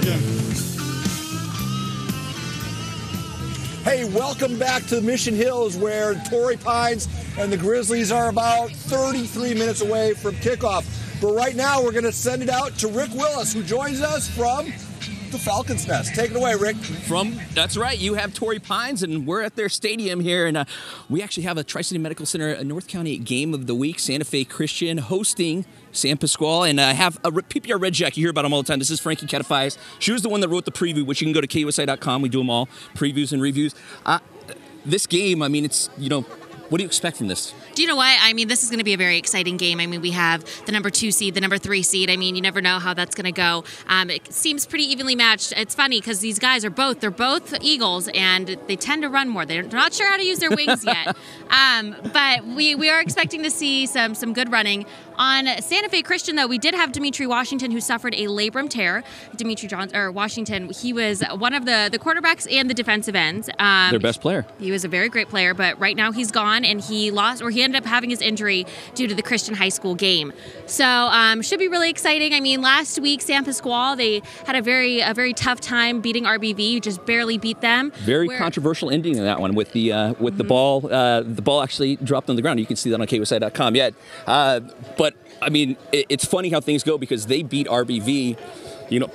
again. Hey, welcome back to Mission Hills, where Torrey Pines and the Grizzlies are about 33 minutes away from kickoff. But right now, we're going to send it out to Rick Willis, who joins us from the Falcons' Nest. Take it away, Rick. That's right. You have Torrey Pines, and we're at their stadium here, and we actually have a Tri-City Medical Center, a North County Game of the Week, Santa Fe Christian hosting San Pasquale, and I have a PPR Red Jack. You hear about him all the time. This is Frankie Katafias. She was the one that wrote the preview, which you can go to KUSI.com. We do them all, previews and reviews. This game, I mean, it's, what do you expect from this? Do you know what? I mean, this is going to be a very exciting game. I mean, we have the number 2 seed, the number 3 seed. I mean, you never know how that's going to go. It seems pretty evenly matched. It's funny because these guys are both Eagles, and they tend to run more. They're not sure how to use their wings yet. But we are expecting to see some good running. On Santa Fe Christian, though, we did have Dimitri Washington, who suffered a labrum tear. Washington, he was one of the quarterbacks and the defensive ends. Their best player. He was a very great player, but right now he's gone, and he ended up having his injury due to the Christian high school game. So should be really exciting. I mean, last week, San Pasquale, they had a very tough time beating RBV. You just barely beat them. Very controversial ending in that one with the the ball. The ball actually dropped on the ground. You can see that on KUSI.com yet. But I mean, it's funny how things go, because they beat RBV,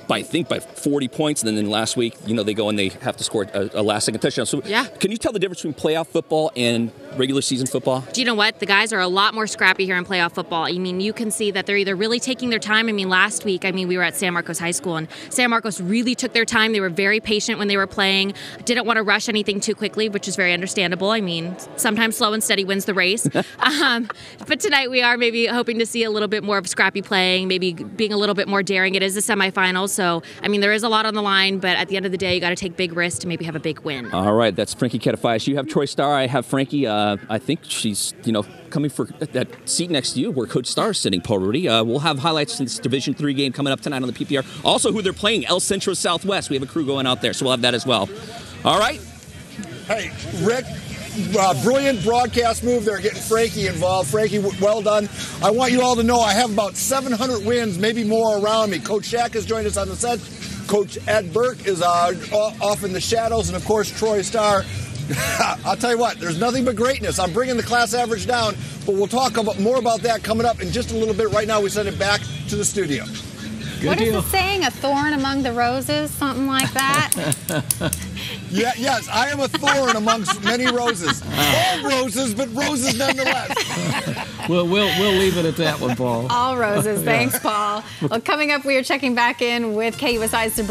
by 40 points, and then last week, they go and they have to score a last-second touchdown. So, yeah. Can you tell the difference between playoff football and regular season football? Do you know what? The guys are a lot more scrappy here in playoff football. I mean, you can see that they're either really taking their time. I mean, last week, we were at San Marcos High School, and San Marcos really took their time. They were very patient when they were playing, didn't want to rush anything too quickly, which is very understandable. I mean, sometimes slow and steady wins the race. But tonight we are maybe hoping to see a little bit more of scrappy playing, maybe being a little bit more daring. It is the semifinals, so, I mean, there is a lot on the line, but at the end of the day, you got to take big risks to maybe have a big win. All right, that's Frankie Katafias. You have Troy Starr. I have Frankie. I think she's, coming for that seat next to you where Coach Starr is sitting, Paul Rudy. We'll have highlights from this Division III game coming up tonight on the PPR. Also, who they're playing, El Centro Southwest. We have a crew going out there, so we'll have that as well. All right. Hey, Rick, brilliant broadcast move there, getting Frankie involved. Frankie, well done. I want you all to know I have about 700 wins, maybe more around me. Coach Shack has joined us on the set. Coach Ed Burke is off in the shadows, and, of course, Troy Starr. I'll tell you what, there's nothing but greatness. I'm bringing the class average down, but we'll talk more about that coming up in just a little bit. Right now, we send it back to the studio. What is the saying? A thorn among the roses? Something like that? Yes, I am a thorn amongst many roses. All roses, but roses nonetheless. Well, we'll leave it at that one, Paul. All roses. Thanks, Paul. Well, coming up, we are checking back in with KUSI's Sabrina.